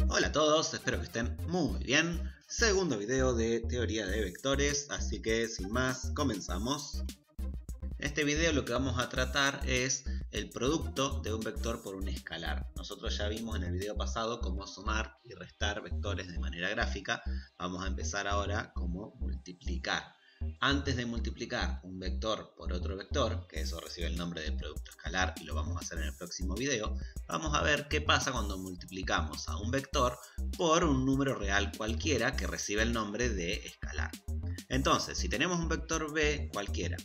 Hola a todos, espero que estén muy bien. Segundo video de teoría de vectores, así que sin más, comenzamos. En este video lo que vamos a tratar es el producto de un vector por un escalar. Nosotros ya vimos en el video pasado cómo sumar y restar vectores de manera gráfica. Vamos a empezar ahora cómo multiplicar. Antes de multiplicar un vector por otro vector, que eso recibe el nombre de producto escalar y lo vamos a hacer en el próximo video, vamos a ver qué pasa cuando multiplicamos a un vector por un número real cualquiera que recibe el nombre de escalar. Entonces, si tenemos un vector b cualquiera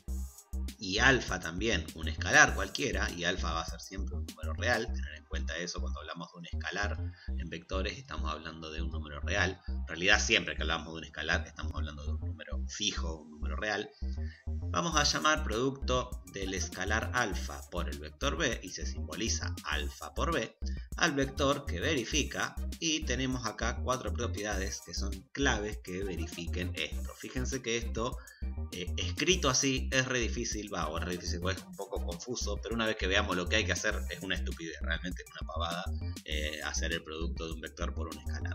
y alfa también un escalar cualquiera, y alfa va a ser siempre un número real, tener en cuenta eso cuando hablamos de un escalar en vectores estamos hablando de un número real. En realidad siempre que hablamos de un escalar estamos hablando de un número fijo, un número real. Vamos a llamar producto del escalar alfa por el vector b, y se simboliza alfa por b, al vector que verifica, y tenemos acá cuatro propiedades que son claves que verifiquen esto. Fíjense que esto escrito así es re difícil, pues es un poco confuso, pero una vez que veamos lo que hay que hacer es una estupidez, realmente es una pavada hacer el producto de un vector por un escalar.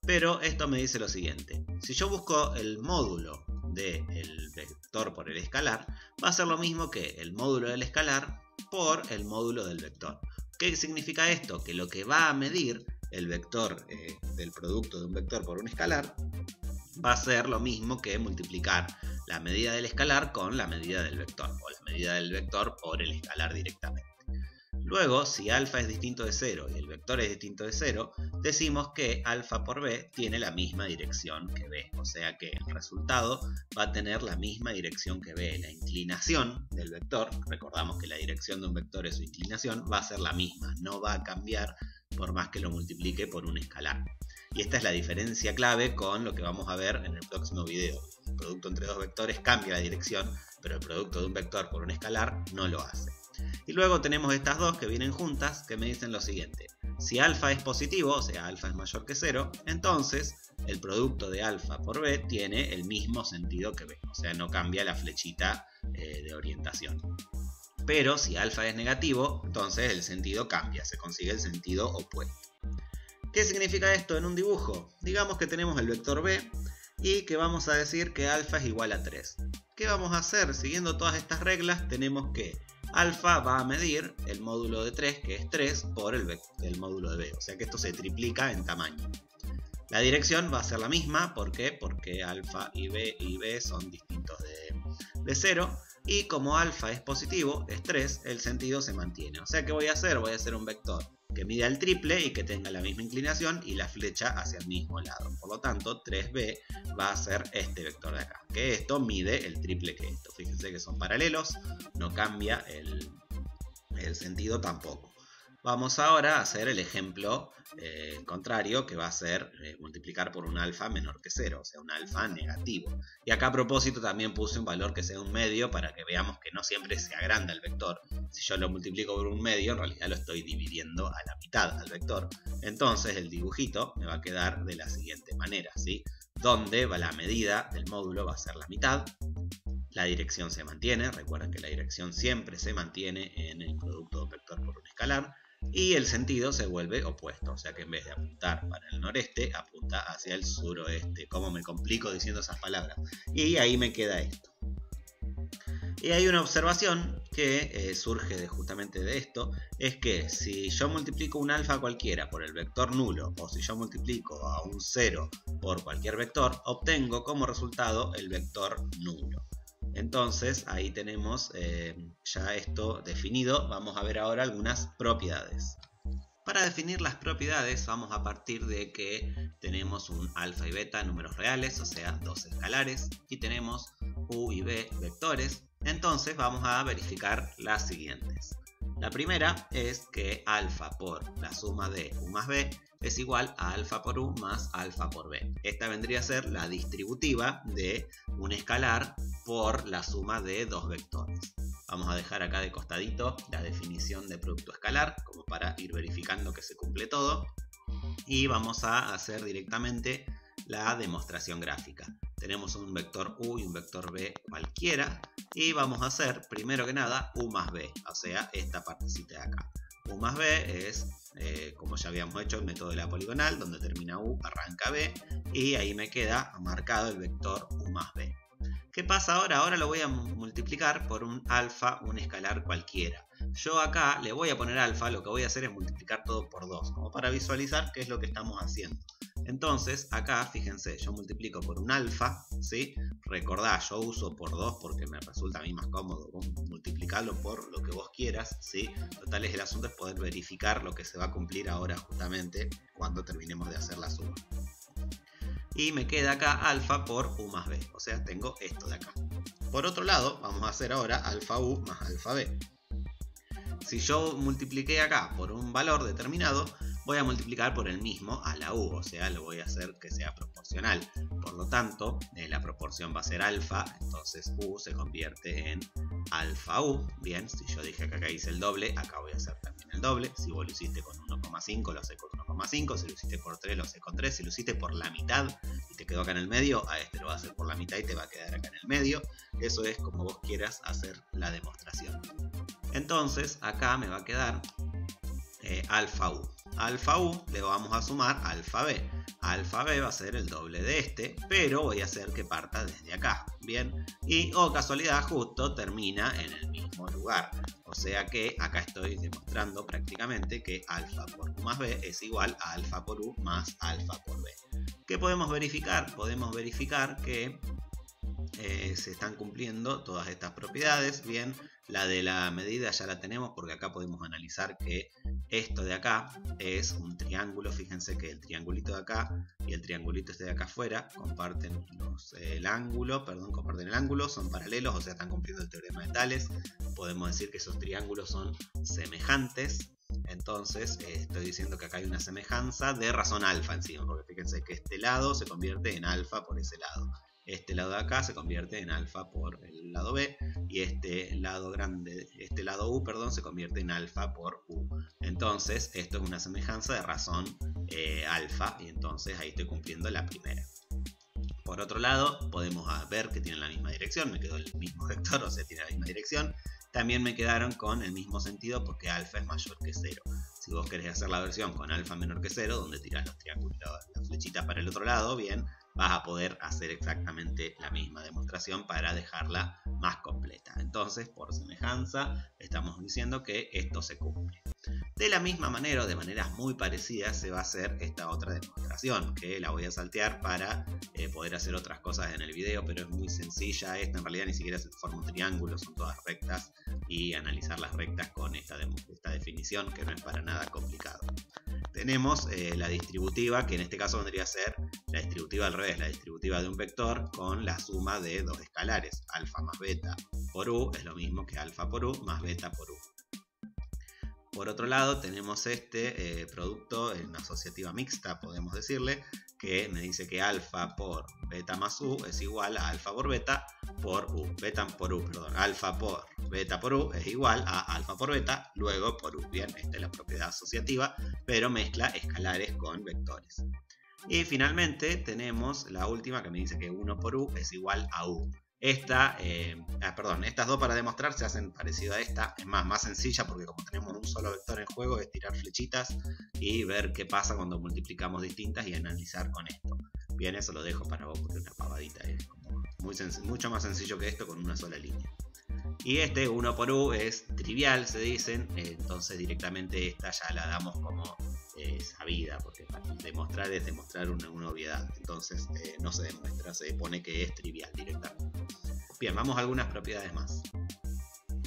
Pero esto me dice lo siguiente: si yo busco el módulo del vector por el escalar, va a ser lo mismo que el módulo del escalar por el módulo del vector. ¿Qué significa esto? Que lo que va a medir el vector del producto de un vector por un escalar va a ser lo mismo que multiplicar la medida del escalar con la medida del vector, o la medida del vector por el escalar directamente. Luego, si alfa es distinto de 0 y el vector es distinto de 0, decimos que alfa por b tiene la misma dirección que b. O sea que el resultado va a tener la misma dirección que b. La inclinación del vector, recordamos que la dirección de un vector es su inclinación, va a ser la misma, no va a cambiar por más que lo multiplique por un escalar. Y esta es la diferencia clave con lo que vamos a ver en el próximo video. El producto entre dos vectores cambia la dirección, pero el producto de un vector por un escalar no lo hace. Y luego tenemos estas dos que vienen juntas, que me dicen lo siguiente: si alfa es positivo, o sea alfa es mayor que 0, entonces el producto de alfa por b tiene el mismo sentido que b, o sea no cambia la flechita de orientación. Pero si alfa es negativo, entonces el sentido cambia, se consigue el sentido opuesto. ¿Qué significa esto en un dibujo? Digamos que tenemos el vector b y que vamos a decir que alfa es igual a 3. ¿Qué vamos a hacer? Siguiendo todas estas reglas tenemos que alfa va a medir el módulo de 3, que es 3, por el módulo de b. O sea que esto se triplica en tamaño. La dirección va a ser la misma. ¿Por qué? Porque alfa y b son distintos de 0. Y como alfa es positivo, es 3, el sentido se mantiene. O sea que voy a hacer un vector que mida el triple y que tenga la misma inclinación y la flecha hacia el mismo lado. Por lo tanto, 3b va a ser este vector de acá, que esto mide el triple que esto. Fíjense que son paralelos, no cambia el sentido tampoco. Vamos ahora a hacer el ejemplo contrario, que va a ser multiplicar por un alfa menor que 0, o sea un alfa negativo. Y acá a propósito también puse un valor que sea un medio para que veamos que no siempre se agranda el vector. Si yo lo multiplico por un medio, en realidad lo estoy dividiendo a la mitad al vector. Entonces el dibujito me va a quedar de la siguiente manera, ¿sí? Donde la medida del módulo va a ser la mitad. La dirección se mantiene, recuerden que la dirección siempre se mantiene en el producto de un vector por un escalar. Y el sentido se vuelve opuesto, o sea que en vez de apuntar para el noreste, apunta hacia el suroeste. ¿Cómo me complico diciendo esas palabras? Y ahí me queda esto. Y hay una observación que surge justamente de esto, es que si yo multiplico un alfa cualquiera por el vector nulo, o si yo multiplico a un 0 por cualquier vector, obtengo como resultado el vector nulo. Entonces ahí tenemos ya esto definido. Vamos a ver ahora algunas propiedades. Para definir las propiedades vamos a partir de que tenemos un alfa y beta números reales, o sea dos escalares, y tenemos u y b vectores. Entonces vamos a verificar las siguientes. La primera es que alfa por la suma de u más b es igual a alfa por u más alfa por b. Esta vendría a ser la distributiva de un escalar por la suma de dos vectores. Vamos a dejar acá de costadito la definición de producto escalar, como para ir verificando que se cumple todo. Y vamos a hacer directamente la demostración gráfica. Tenemos un vector u y un vector b cualquiera, Y vamos a hacer, primero que nada, u más b, o sea, esta partecita de acá. U más b es, como ya habíamos hecho, el método de la poligonal, donde termina u, arranca b, y ahí me queda marcado el vector u más b. ¿Qué pasa ahora? Ahora lo voy a multiplicar por un alfa, un escalar cualquiera. Yo acá le voy a poner alfa, lo que voy a hacer es multiplicar todo por 2, como para visualizar qué es lo que estamos haciendo. Entonces, acá, fíjense, yo multiplico por un alfa, ¿sí? Recordá, yo uso por 2 porque me resulta a mí más cómodo. Vos multiplicarlo por lo que vos quieras, ¿sí? Total, el asunto es poder verificar lo que se va a cumplir ahora justamente cuando terminemos de hacer la suma. Y me queda acá alfa por u más b, o sea, tengo esto de acá. Por otro lado, vamos a hacer ahora alfa u más alfa b. Si yo multipliqué acá por un valor determinado, voy a multiplicar por el mismo a la u, o sea, lo voy a hacer que sea proporcional. Por lo tanto, la proporción va a ser alfa, entonces u se convierte en alfa u. Bien, si yo dije que acá hice el doble, acá voy a hacer también el doble. Si vos lo hiciste con 1,5, lo haces con 1,5. Si lo hiciste por 3, lo haces con 3. Si lo hiciste por la mitad y te quedó acá en el medio, a este lo vas a hacer por la mitad y te va a quedar acá en el medio. Eso es como vos quieras hacer la demostración. Entonces, acá me va a quedar alfa u. Alfa u le vamos a sumar alfa b. Alfa b va a ser el doble de este, pero voy a hacer que parta desde acá. Bien, y casualidad justo termina en el mismo lugar. O sea que acá estoy demostrando prácticamente que alfa por u más b es igual a alfa por u más alfa por b. ¿Qué podemos verificar? Podemos verificar que se están cumpliendo todas estas propiedades. Bien, la de la medida ya la tenemos porque acá podemos analizar que esto de acá es un triángulo. Fíjense que el triangulito de acá y el triangulito este de acá afuera comparten el ángulo, son paralelos, o sea, están cumpliendo el teorema de Tales. Podemos decir que esos triángulos son semejantes. Entonces estoy diciendo que acá hay una semejanza de razón alfa encima, porque fíjense que este lado se convierte en alfa por ese lado. Este lado de acá se convierte en alfa por el lado B y este lado U, se convierte en alfa por U. Entonces, esto es una semejanza de razón alfa y entonces ahí estoy cumpliendo la primera. Por otro lado, podemos ver que tienen la misma dirección, me quedó el mismo vector, o sea, tiene la misma dirección. También me quedaron con el mismo sentido porque alfa es mayor que 0. Si vos querés hacer la versión con alfa menor que 0, donde tirás los triángulos, las flechitas para el otro lado, bien, vas a poder hacer exactamente la misma demostración para dejarla más completa. Entonces, por semejanza, estamos diciendo que esto se cumple. De la misma manera o de maneras muy parecidas se va a hacer esta otra demostración, que la voy a saltear para poder hacer otras cosas en el video, pero es muy sencilla esta, en realidad ni siquiera se forma un triángulo, son todas rectas y analizar las rectas con esta definición que no es para nada complicado. Tenemos la distributiva, que en este caso vendría a ser la distributiva al revés, la distributiva de un vector con la suma de dos escalares, alfa más beta por u es lo mismo que alfa por u más beta por u. Por otro lado tenemos este producto en una asociativa mixta, podemos decirle, que me dice que alfa por beta más u es igual a alfa por beta por u. Alfa por beta por u es igual a alfa por beta, luego por u. Bien, esta es la propiedad asociativa, pero mezcla escalares con vectores. Y finalmente tenemos la última que me dice que 1 por u es igual a u. Estas dos para demostrar se hacen parecido a esta, es más sencilla porque como tenemos un solo vector en juego es tirar flechitas y ver qué pasa cuando multiplicamos distintas y analizar con esto. Bien, eso lo dejo para vos porque una pavadita es como mucho más sencillo que esto con una sola línea. Y este 1 por u es trivial, se dicen, entonces directamente esta ya la damos como sabida, porque para demostrar es demostrar una obviedad, entonces no se demuestra, se pone que es trivial directamente. Bien, vamos a algunas propiedades más.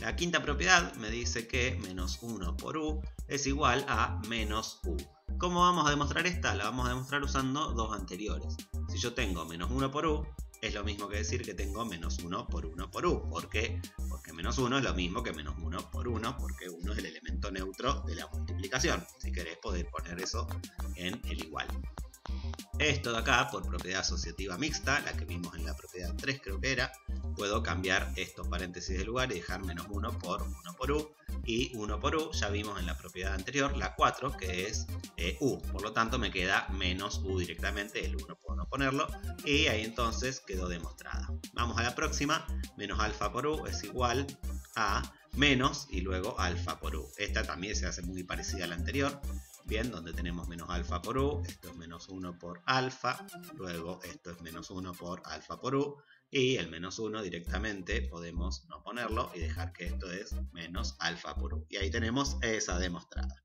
La quinta propiedad me dice que menos 1 por u es igual a menos u. ¿Cómo vamos a demostrar esta? La vamos a demostrar usando dos anteriores. Si yo tengo menos 1 por u, es lo mismo que decir que tengo menos 1 por 1 por u. ¿Por qué? Porque menos 1 es lo mismo que menos 1 por 1, porque 1 es el elemento neutro de la multiplicación. Si querés podés poner eso en el igual. Esto de acá, por propiedad asociativa mixta, la que vimos en la propiedad 3 creo que era, puedo cambiar estos paréntesis de lugar y dejar menos 1 por U. Y 1 por U ya vimos en la propiedad anterior, la 4, que es U. Por lo tanto me queda menos U directamente, el 1 puedo no ponerlo. Y ahí entonces quedó demostrada. Vamos a la próxima, menos alfa por U es igual a menos y luego alfa por U. Esta también se hace muy parecida a la anterior. Bien, donde tenemos menos alfa por U, esto es menos 1 por alfa, luego esto es menos 1 por alfa por U, y el menos 1 directamente podemos no ponerlo y dejar que esto es menos alfa por U. Y ahí tenemos esa demostrada.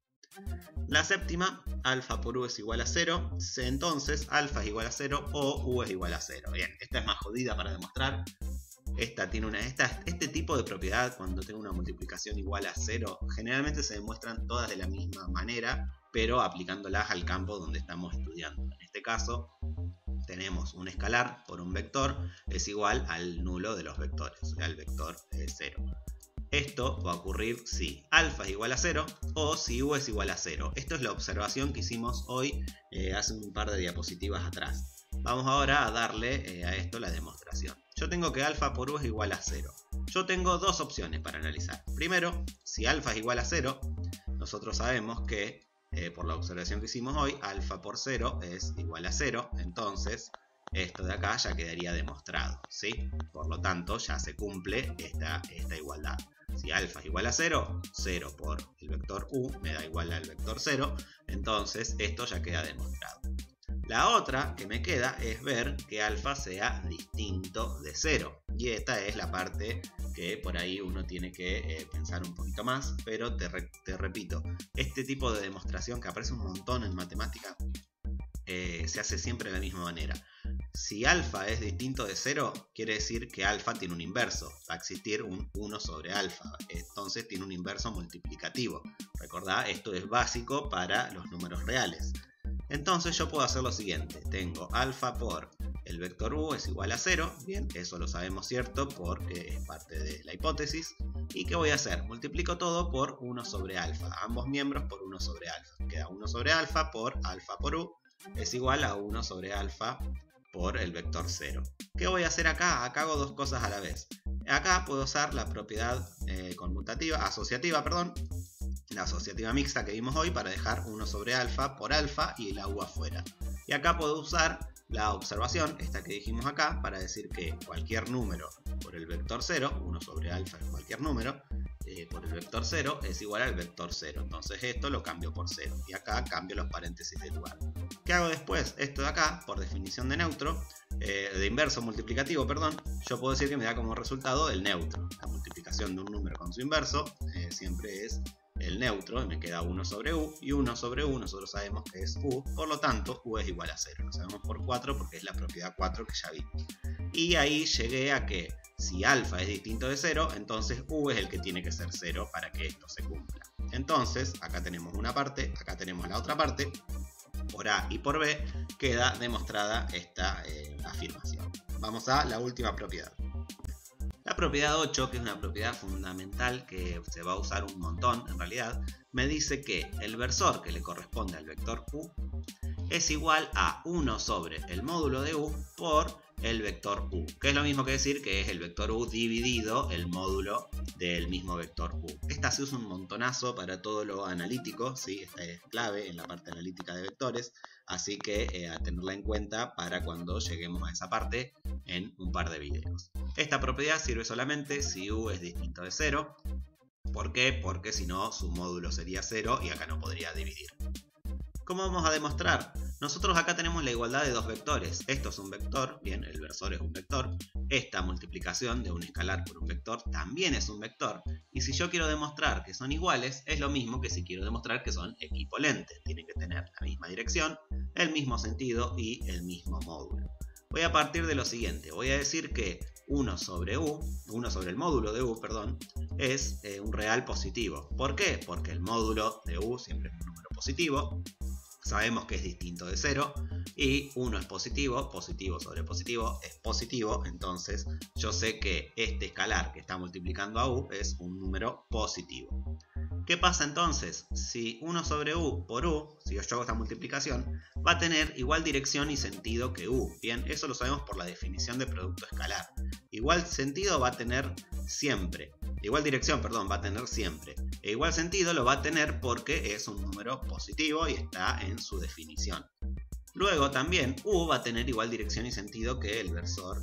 La séptima, alfa por U es igual a 0, entonces alfa es igual a 0 o U es igual a 0. Bien, esta es más jodida para demostrar. Esta tiene este tipo de propiedad, cuando tengo una multiplicación igual a 0, generalmente se demuestran todas de la misma manera, pero aplicándolas al campo donde estamos estudiando. En este caso, tenemos un escalar por un vector es igual al nulo de los vectores, o sea, el vector 0. Esto va a ocurrir si alfa es igual a 0 o si U es igual a 0. Esto es la observación que hicimos hoy hace un par de diapositivas atrás. Vamos ahora a darle a esto la demostración. Yo tengo que alfa por U es igual a 0. Yo tengo dos opciones para analizar. Primero, si alfa es igual a 0, nosotros sabemos que por la observación que hicimos hoy, alfa por 0 es igual a 0. Entonces, esto de acá ya quedaría demostrado, ¿sí? Por lo tanto, ya se cumple esta igualdad. Si alfa es igual a 0, 0 por el vector U me da igual al vector 0. Entonces, esto ya queda demostrado. La otra que me queda es ver que alfa sea distinto de 0. Y esta es la parte que por ahí uno tiene que pensar un poquito más. Pero te repito, este tipo de demostración que aparece un montón en matemática se hace siempre de la misma manera. Si alfa es distinto de 0, quiere decir que alfa tiene un inverso. Va a existir un 1 sobre alfa. Entonces tiene un inverso multiplicativo. Recordá, esto es básico para los números reales. Entonces yo puedo hacer lo siguiente. Tengo alfa por el vector U es igual a 0. Bien, eso lo sabemos, ¿cierto? Porque es parte de la hipótesis. ¿Y qué voy a hacer? Multiplico todo por 1 sobre alfa. Ambos miembros por 1 sobre alfa. Queda 1 sobre alfa por U es igual a 1 sobre alfa por el vector 0. ¿Qué voy a hacer acá? Acá hago dos cosas a la vez. Acá puedo usar la propiedad asociativa, la asociativa mixta que vimos hoy para dejar 1 sobre alfa por alfa y la U afuera. Y acá puedo usar la observación, esta que dijimos acá, para decir que cualquier número por el vector 0, 1 sobre alfa es cualquier número, por el vector 0 es igual al vector 0. Entonces esto lo cambio por 0 y acá cambio los paréntesis de lugar. ¿Qué hago después? Esto de acá, por definición de neutro, de inverso multiplicativo, yo puedo decir que me da como resultado el neutro. La multiplicación de un número con su inverso siempre es el neutro, y me queda 1 sobre U, y 1 sobre U nosotros sabemos que es U, por lo tanto U es igual a 0. Lo sabemos por 4 porque es la propiedad 4 que ya vimos. Y ahí llegué a que si alfa es distinto de 0, entonces U es el que tiene que ser 0 para que esto se cumpla. Entonces, acá tenemos una parte, acá tenemos la otra parte. Por A y por B queda demostrada esta afirmación. Vamos a la última propiedad. La propiedad 8, que es una propiedad fundamental que se va a usar un montón en realidad, me dice que el versor que le corresponde al vector U es igual a 1 sobre el módulo de U por el vector U, que es lo mismo que decir que es el vector U dividido el módulo del mismo vector U. Esta se usa un montonazo para todo lo analítico, ¿sí? Esta es clave en la parte analítica de vectores, así que a tenerla en cuenta para cuando lleguemos a esa parte en un par de videos. Esta propiedad sirve solamente si U es distinto de 0. ¿Por qué? Porque si no su módulo sería 0 y acá no podría dividir. ¿Cómo vamos a demostrar? Nosotros acá tenemos la igualdad de dos vectores. Esto es un vector, bien, el versor es un vector. Esta multiplicación de un escalar por un vector también es un vector. Y si yo quiero demostrar que son iguales, es lo mismo que si quiero demostrar que son equivalentes. Tienen que tener la misma dirección, el mismo sentido y el mismo módulo. Voy a partir de lo siguiente. Voy a decir que 1 sobre el módulo de U, es un real positivo. ¿Por qué? Porque el módulo de U siempre es un número positivo. Sabemos que es distinto de 0 y 1 es positivo, positivo sobre positivo es positivo, entonces yo sé que este escalar que está multiplicando a U es un número positivo. ¿Qué pasa entonces? Si 1 sobre U por U, si yo hago esta multiplicación, va a tener igual dirección y sentido que U. Bien, eso lo sabemos por la definición de producto escalar. igual sentido va a tener siempre. Igual dirección, perdón, va a tener siempre. E igual sentido lo va a tener porque es un número positivo y está en su definición. Luego también U va a tener igual dirección y sentido que el versor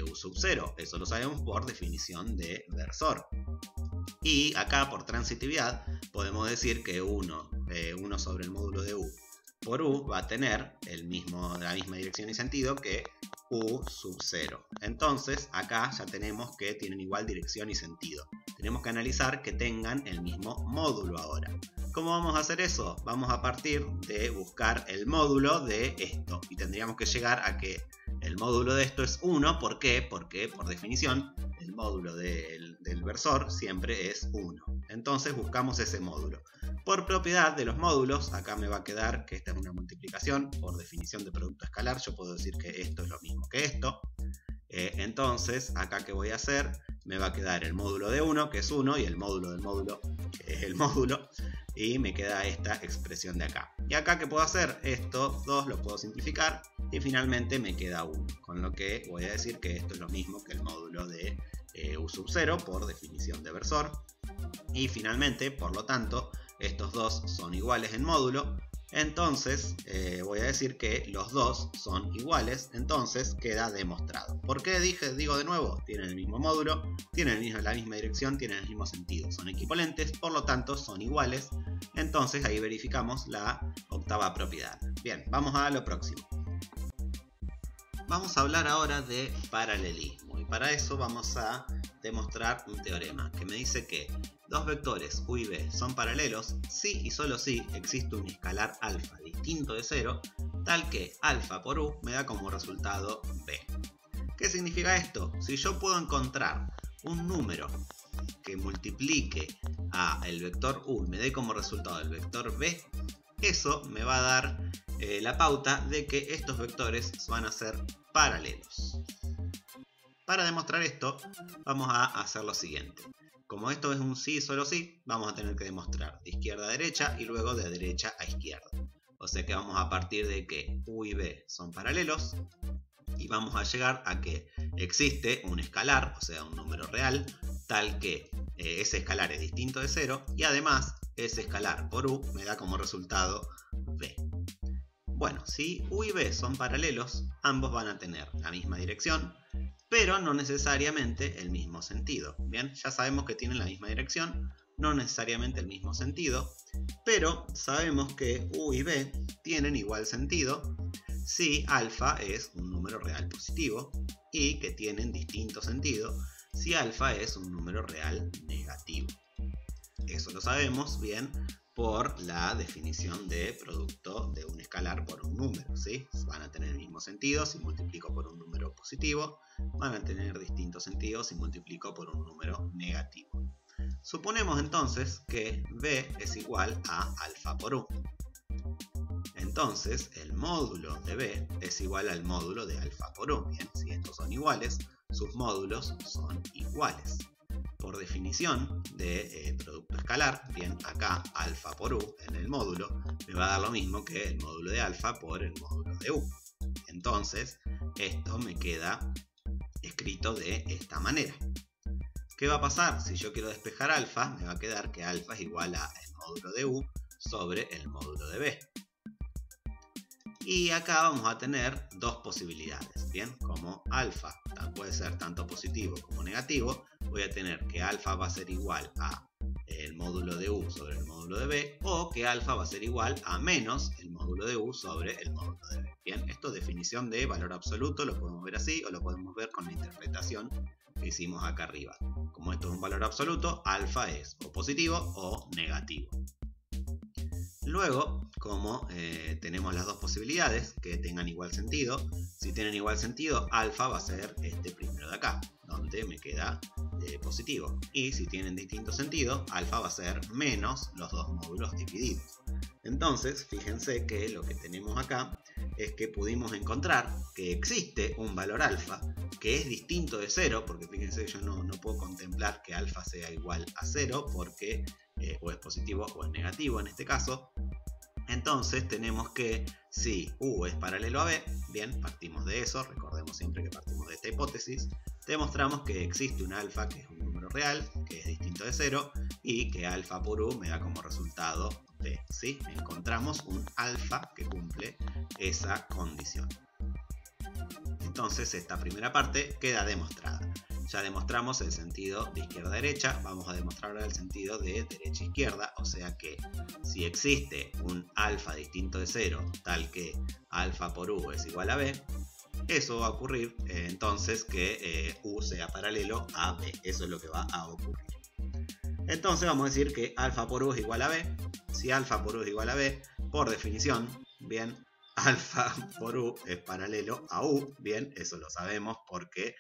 U sub 0. Eso lo sabemos por definición de versor. Y acá por transitividad podemos decir que 1 sobre el módulo de U por U va a tener la misma dirección y sentido que U sub 0. Entonces acá ya tenemos que tienen igual dirección y sentido. Tenemos que analizar que tengan el mismo módulo ahora. ¿Cómo vamos a hacer eso? Vamos a partir de buscar el módulo de esto. Y tendríamos que llegar a que el módulo de esto es 1. ¿Por qué? Porque por definición el módulo del versor siempre es 1. Entonces buscamos ese módulo. Por propiedad de los módulos, acá me va a quedar que esta es una multiplicación. Por definición de producto escalar, yo puedo decir que esto es lo mismo que esto. Entonces, acá que voy a hacer, me va a quedar el módulo de 1, que es 1, y el módulo del módulo, que es el módulo. Y me queda esta expresión de acá. Y acá, ¿qué puedo hacer? Estos dos los puedo simplificar. Y finalmente me queda 1. Con lo que voy a decir que esto es lo mismo que el módulo de U sub 0 por definición de versor. Y finalmente, por lo tanto, estos dos son iguales en módulo. Entonces voy a decir que los dos son iguales. Entonces queda demostrado. ¿Por qué digo de nuevo? Tienen el mismo módulo, tienen la misma dirección, tienen el mismo sentido. Son equivalentes, por lo tanto son iguales. Entonces ahí verificamos la octava propiedad. Bien, vamos a lo próximo. Vamos a hablar ahora de paralelismo. Y para eso vamos a demostrar un teorema que me dice que dos vectores U y B son paralelos si y solo si existe un escalar alfa distinto de 0, tal que alfa por U me da como resultado B. ¿Qué significa esto? Si yo puedo encontrar un número que multiplique a el vector U y me dé como resultado el vector B, eso me va a dar la pauta de que estos vectores van a ser paralelos. Para demostrar esto vamos a hacer lo siguiente. Como esto es un sí solo sí, vamos a tener que demostrar de izquierda a derecha y luego de derecha a izquierda. O sea que vamos a partir de que U y B son paralelos y vamos a llegar a que existe un escalar, o sea un número real, tal que ese escalar es distinto de 0 y además ese escalar por U me da como resultado B. Bueno, si U y B son paralelos, ambos van a tener la misma dirección, pero no necesariamente el mismo sentido. Bien, ya sabemos que tienen la misma dirección, no necesariamente el mismo sentido, pero sabemos que U y B tienen igual sentido si alfa es un número real positivo y que tienen distinto sentido si alfa es un número real negativo. Eso lo sabemos bien por la definición de producto de un escalar por un número, ¿sí? Van a tener el mismo sentido si multiplico por un número positivo, van a tener distintos sentidos si multiplico por un número negativo. Suponemos entonces que B es igual a alfa por U. Entonces el módulo de B es igual al módulo de alfa por U. Bien, si estos son iguales, sus módulos son iguales. Por definición de producto escalar, bien, acá alfa por U en el módulo me va a dar lo mismo que el módulo de alfa por el módulo de U. Entonces esto me queda escrito de esta manera. ¿Qué va a pasar? Si yo quiero despejar alfa, me va a quedar que alfa es igual a el módulo de U sobre el módulo de B. Y acá vamos a tener dos posibilidades, bien, como alfa puede ser tanto positivo como negativo, voy a tener que alfa va a ser igual a el módulo de U sobre el módulo de B, o que alfa va a ser igual a menos el módulo de U sobre el módulo de B. Bien, esto es definición de valor absoluto, lo podemos ver así o lo podemos ver con la interpretación que hicimos acá arriba. Como esto es un valor absoluto, alfa es o positivo o negativo. Luego, como tenemos las dos posibilidades que tengan igual sentido, si tienen igual sentido, alfa va a ser este primero de acá, donde me queda positivo. Y si tienen distinto sentido, alfa va a ser menos los dos módulos divididos. Entonces, fíjense que lo que tenemos acá es que pudimos encontrar que existe un valor alfa que es distinto de 0, porque fíjense que yo no puedo contemplar que alfa sea igual a 0 porque o es positivo o es negativo en este caso. Entonces tenemos que si U es paralelo a B, bien, partimos de eso, recordemos siempre que partimos de esta hipótesis, demostramos que existe un alfa que es un número real, que es distinto de 0, y que alfa por u me da como resultado b, ¿sí? Encontramos un alfa que cumple esa condición. Entonces esta primera parte queda demostrada. Ya demostramos el sentido de izquierda a derecha, vamos a demostrar ahora el sentido de derecha a izquierda, o sea que si existe un alfa distinto de 0, tal que alfa por u es igual a b, eso va a ocurrir entonces que u sea paralelo a b, eso es lo que va a ocurrir. Entonces vamos a decir que alfa por u es igual a b. Si alfa por u es igual a b, por definición, bien, alfa por u es paralelo a u, bien, eso lo sabemos porque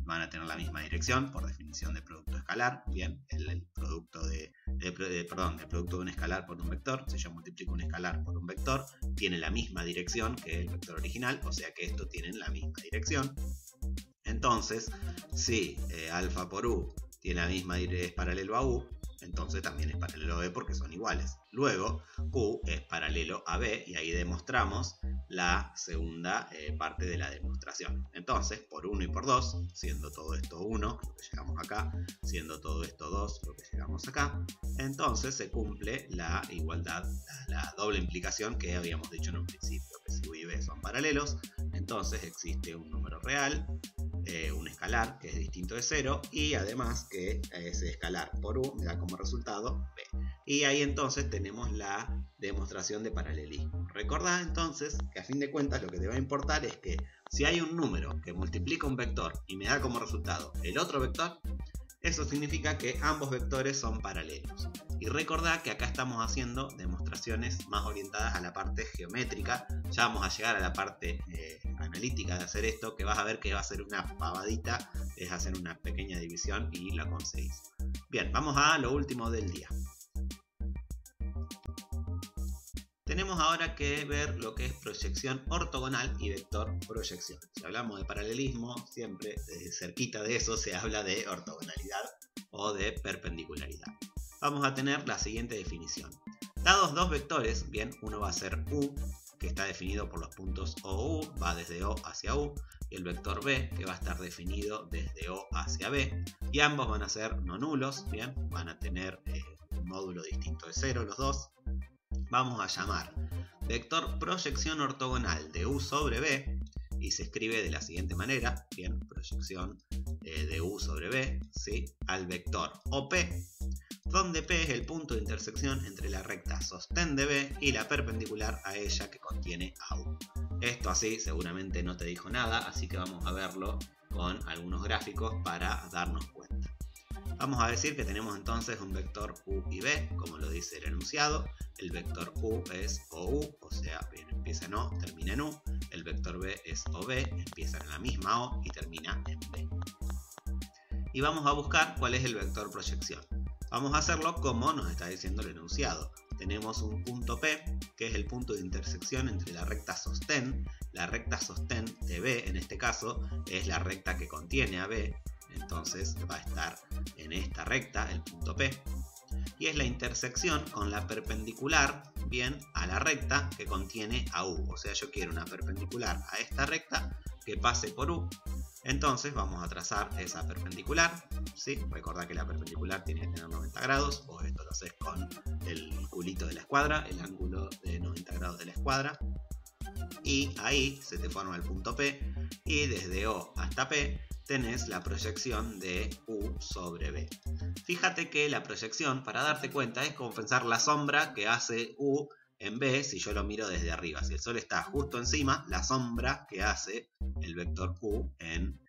van a tener la misma dirección por definición de producto escalar, bien, el producto el producto de un escalar por un vector, si yo multiplico un escalar por un vector, tiene la misma dirección que el vector original, o sea que estos tienen la misma dirección. Entonces, si alfa por u tiene la misma es paralelo a u, entonces también es paralelo a b porque son iguales. Luego, u es paralelo a b y ahí demostramos la segunda parte de la demostración. Entonces, por 1 y por 2, siendo todo esto 1, lo que llegamos acá, siendo todo esto 2, lo que llegamos acá, entonces se cumple la igualdad, la doble implicación que habíamos dicho en un principio, que si u y b son paralelos, entonces existe un número real, un escalar que es distinto de 0 y además que ese escalar por u me da como resultado b. Y ahí entonces tenemos la demostración de paralelismo. Recordad entonces que a fin de cuentas lo que te va a importar es que si hay un número que multiplica un vector y me da como resultado el otro vector, eso significa que ambos vectores son paralelos. Y recordad que acá estamos haciendo demostraciones más orientadas a la parte geométrica. Ya vamos a llegar a la parte analítica de hacer esto, que vas a ver que va a ser una pavadita, es hacer una pequeña división y la conseguís. Bien, vamos a lo último del día. Tenemos ahora que ver lo que es proyección ortogonal y vector proyección. Si hablamos de paralelismo, siempre cerquita de eso se habla de ortogonalidad o de perpendicularidad. Vamos a tener la siguiente definición. Dados dos vectores, bien, uno va a ser u, que está definido por los puntos O o U, va desde O hacia U, y el vector b, que va a estar definido desde O hacia B, y ambos van a ser no nulos, bien, van a tener un módulo distinto de 0 los dos. Vamos a llamar vector proyección ortogonal de u sobre b, y se escribe de la siguiente manera, bien, proyección de u sobre b, ¿sí? Al vector OP, donde P es el punto de intersección entre la recta sostén de B y la perpendicular a ella que contiene a U. Esto así seguramente no te dijo nada, así que vamos a verlo con algunos gráficos para darnos cuenta. Vamos a decir que tenemos entonces un vector U y B, como lo dice el enunciado. El vector U es OU, o sea, bien, empieza en O, termina en U. El vector B es OB, empieza en la misma O y termina en B. Y vamos a buscar cuál es el vector proyección. Vamos a hacerlo como nos está diciendo el enunciado. Tenemos un punto P, que es el punto de intersección entre la recta sostén. La recta sostén de B, en este caso, es la recta que contiene a B. Entonces va a estar en esta recta, el punto P. Y es la intersección con la perpendicular, bien, a la recta que contiene a U. O sea, yo quiero una perpendicular a esta recta que pase por U. Entonces vamos a trazar esa perpendicular, ¿sí? Recordá que la perpendicular tiene que tener 90 grados, o esto lo haces con el culito de la escuadra, el ángulo de 90 grados de la escuadra. Y ahí se te forma el punto P, y desde O hasta P tenés la proyección de U sobre B. Fíjate que la proyección, para darte cuenta, es como pensar la sombra que hace U en B si yo lo miro desde arriba. Si el sol está justo encima, la sombra que hace el vector U en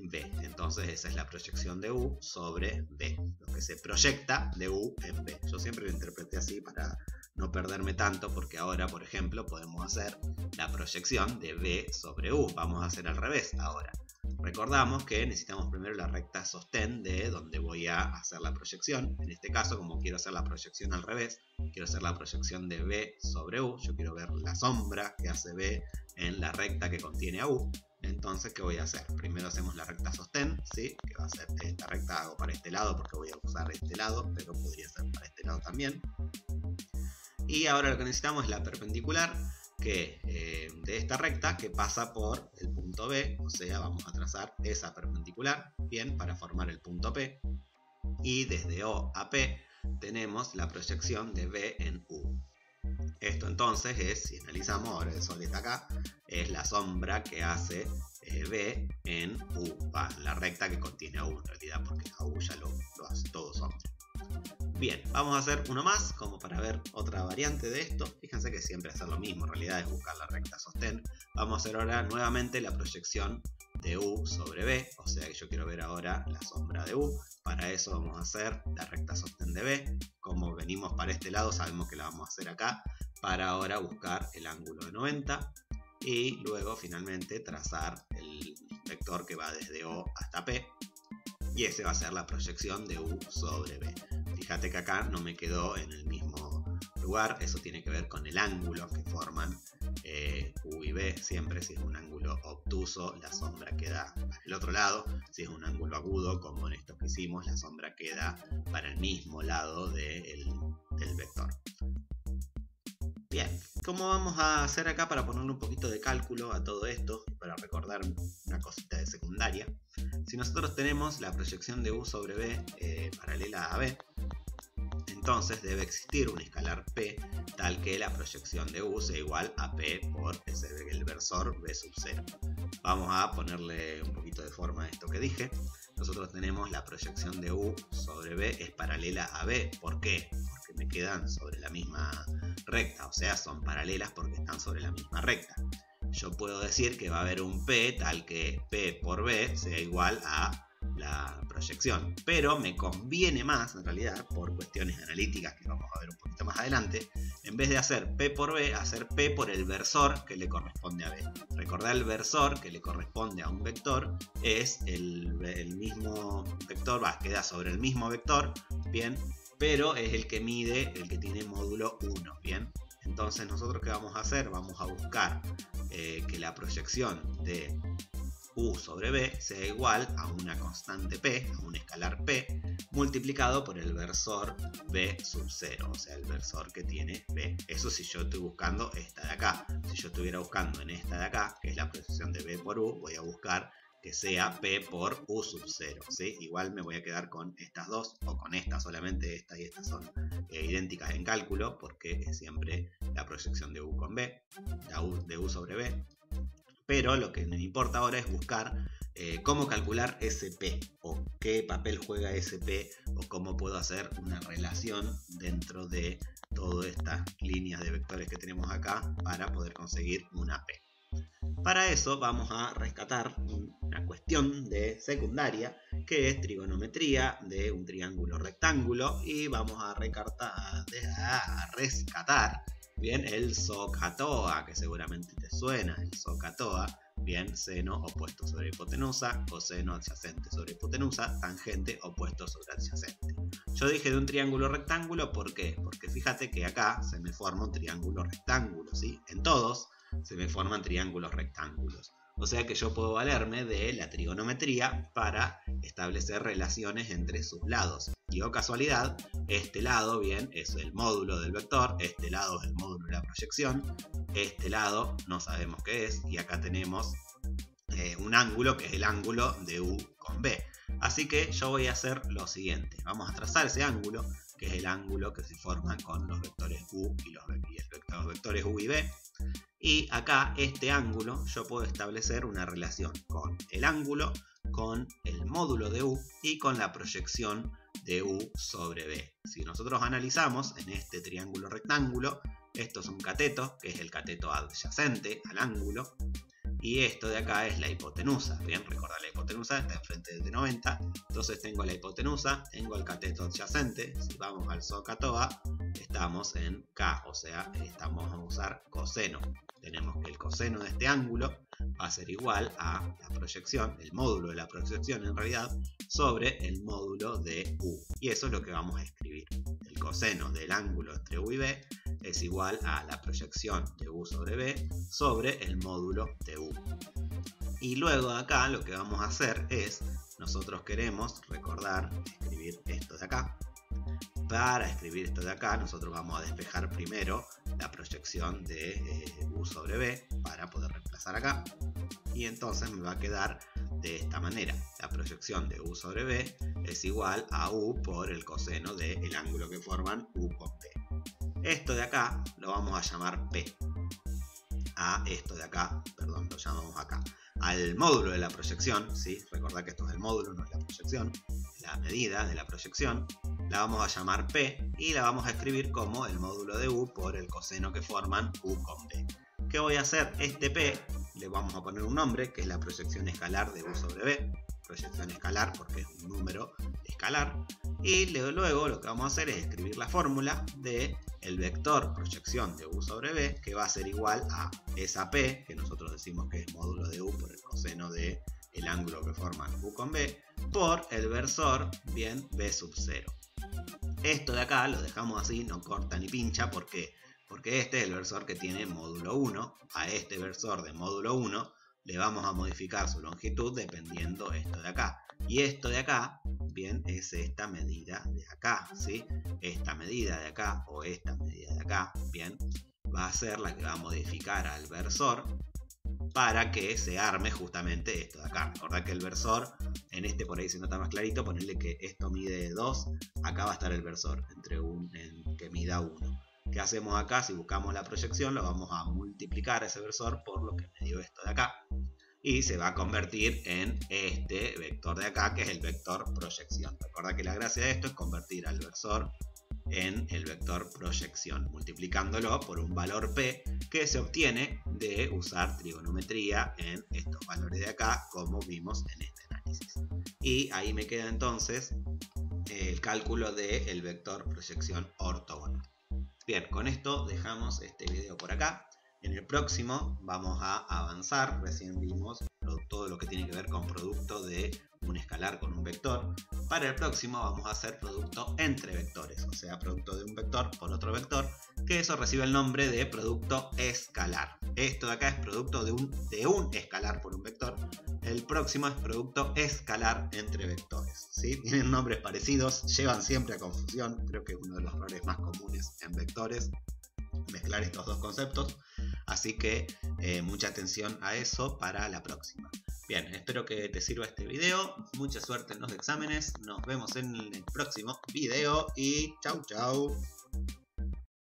B. Entonces esa es la proyección de U sobre B. Lo que se proyecta de U en B. Yo siempre lo interpreté así para no perderme tanto, porque ahora, por ejemplo, podemos hacer la proyección de B sobre U. Vamos a hacer al revés ahora. Recordamos que necesitamos primero la recta sostén de donde voy a hacer la proyección. En este caso, como quiero hacer la proyección al revés, quiero hacer la proyección de B sobre U. Yo quiero ver la sombra que hace B en la recta que contiene a U. Entonces, ¿qué voy a hacer? Primero hacemos la recta sostén, ¿sí? Que va a ser esta recta, hago para este lado porque voy a usar este lado, pero podría ser para este lado también. Y ahora lo que necesitamos es la perpendicular que de esta recta que pasa por el punto punto B, o sea, vamos a trazar esa perpendicular, bien, para formar el punto P. Y desde O a P tenemos la proyección de B en U. Esto entonces es, si analizamos, ahora el sol está acá, es la sombra que hace B en U, la recta que contiene a U en realidad, porque a U ya lo hace todo sombra. Bien, vamos a hacer uno más como para ver otra variante de esto. Fíjense que siempre hacer lo mismo, en realidad es buscar la recta sostén. Vamos a hacer ahora nuevamente la proyección de U sobre B, o sea que yo quiero ver ahora la sombra de U. Para eso vamos a hacer la recta sostén de B. Como venimos para este lado, sabemos que la vamos a hacer acá, para ahora buscar el ángulo de 90 y luego finalmente trazar el vector que va desde O hasta P, y ese va a ser la proyección de U sobre B. Fíjate que acá no me quedó en el mismo lugar, eso tiene que ver con el ángulo que forman U y B. Siempre, si es un ángulo obtuso, la sombra queda para el otro lado. Si es un ángulo agudo, como en esto que hicimos, la sombra queda para el mismo lado del vector. Bien, ¿cómo vamos a hacer acá para ponerle un poquito de cálculo a todo esto? Para recordar una cosita de secundaria. Si nosotros tenemos la proyección de U sobre B paralela a B, entonces debe existir un escalar P tal que la proyección de U sea igual a P por el versor B sub 0. Vamos a ponerle un poquito de forma a esto que dije. Nosotros tenemos la proyección de U sobre B es paralela a B. ¿Por qué? Porque me quedan sobre la misma recta, o sea, son paralelas porque están sobre la misma recta. Yo puedo decir que va a haber un P tal que P por B sea igual a la proyección, pero me conviene más, en realidad, por cuestiones analíticas que vamos a ver un poquito más adelante, en vez de hacer P por B, hacer P por el versor que le corresponde a B. Recordar, el versor que le corresponde a un vector es el mismo vector, queda sobre el mismo vector, bien, pero es el que mide, el que tiene módulo 1, bien. Entonces nosotros, ¿qué vamos a hacer? Vamos a buscar que la proyección de U sobre B sea igual a una constante P, a un escalar P, multiplicado por el versor B sub 0, o sea, el versor que tiene B. Eso si yo estoy buscando esta de acá. Si yo estuviera buscando en esta de acá, que es la proyección de B por U, voy a buscar que sea P por U sub 0, ¿sí? Igual me voy a quedar con estas dos, o con esta solamente. Esta y esta son idénticas en cálculo, porque es siempre la proyección de U con B, de U sobre B. Pero lo que nos importa ahora es buscar cómo calcular ese P, o qué papel juega ese P, o cómo puedo hacer una relación dentro de todas estas líneas de vectores que tenemos acá para poder conseguir una P. Para eso vamos a rescatar una cuestión de secundaria, que es trigonometría de un triángulo rectángulo, y vamos a rescatar bien el SOHCAHTOA, que seguramente te suena. El SOHCAHTOA, bien, seno opuesto sobre hipotenusa, coseno adyacente sobre hipotenusa, tangente opuesto sobre adyacente. Yo dije de un triángulo rectángulo, ¿por qué? Porque fíjate que acá se me forma un triángulo rectángulo, ¿sí? En todos se me forman triángulos rectángulos. O sea que yo puedo valerme de la trigonometría para establecer relaciones entre sus lados. Y oh casualidad, este lado, bien, es el módulo del vector, este lado es el módulo de la proyección, este lado no sabemos qué es, y acá tenemos un ángulo que es el ángulo de U con B. Así que yo voy a hacer lo siguiente. Vamos a trazar ese ángulo, que es el ángulo que se forma con los vectores U y los vectores U y B. Y acá, este ángulo, yo puedo establecer una relación con el ángulo, con el módulo de U y con la proyección de U sobre B. Si nosotros analizamos en este triángulo rectángulo, esto es un cateto, que es el cateto adyacente al ángulo, y esto de acá es la hipotenusa. Bien, recordad, la hipotenusa está enfrente de 90, entonces tengo la hipotenusa, tengo el cateto adyacente. Si vamos al SOHCAHTOA, estamos en K, o sea, vamos a usar coseno. Tenemos que el coseno de este ángulo va a ser igual a la proyección, el módulo de la proyección en realidad, sobre el módulo de U. Y eso es lo que vamos a escribir. El coseno del ángulo entre U y B es igual a la proyección de U sobre B sobre el módulo de U. Y luego acá lo que vamos a hacer es, nosotros queremos recordar escribir esto de acá. Para escribir esto de acá, nosotros vamos a despejar primero la proyección de U sobre B para poder reemplazar acá. y entonces me va a quedar de esta manera. La proyección de U sobre B es igual a U por el coseno del ángulo que forman U con B. Esto de acá lo vamos a llamar P. A esto de acá, perdón, lo llamamos acá. Al módulo de la proyección, ¿sí? Recordad que esto es el módulo, no es la proyección. La medida de la proyección la vamos a llamar P y la vamos a escribir como el módulo de U por el coseno que forman U con B. ¿Qué voy a hacer? Este P le vamos a poner un nombre, que es la proyección escalar de U sobre B. Proyección escalar porque es un número escalar. Y luego lo que vamos a hacer es escribir la fórmula de el vector proyección de U sobre B, que va a ser igual a esa P, que nosotros decimos que es módulo de U por el coseno de el ángulo que forman U con B, por el versor, bien, B sub 0. Esto de acá lo dejamos así, no corta ni pincha, porque este es el versor que tiene módulo 1. A este versor de módulo 1 le vamos a modificar su longitud dependiendo esto de acá. Y esto de acá, bien, es esta medida de acá, ¿sí? Esta medida de acá o esta medida de acá, bien, va a ser la que va a modificar al versor para que se arme justamente esto de acá. Recordad que el versor, en este por ahí se nota más clarito, ponerle que esto mide 2, acá va a estar el versor, que mida 1. ¿Qué hacemos acá? Si buscamos la proyección, lo vamos a multiplicar ese versor por lo que me dio esto de acá. Y se va a convertir en este vector de acá, que es el vector proyección. Recuerda que la gracia de esto es convertir al versor en el vector proyección, multiplicándolo por un valor P que se obtiene de usar trigonometría en estos valores de acá, como vimos en este análisis. Y ahí me queda entonces el cálculo del vector proyección ortogonal. Bien, con esto dejamos este video por acá. En el próximo vamos a avanzar, recién vimos todo lo que tiene que ver con producto de un escalar con un vector. Para el próximo vamos a hacer producto entre vectores, o sea, producto de un vector por otro vector, que eso recibe el nombre de producto escalar. Esto de acá es producto de un escalar por un vector. El próximo es producto escalar entre vectores, ¿sí? Tienen nombres parecidos, llevan siempre a confusión, creo que es uno de los errores más comunes en vectores, mezclar estos dos conceptos. Así que mucha atención a eso para la próxima. Bien, espero que te sirva este video. Mucha suerte en los exámenes. Nos vemos en el próximo video y chau chau.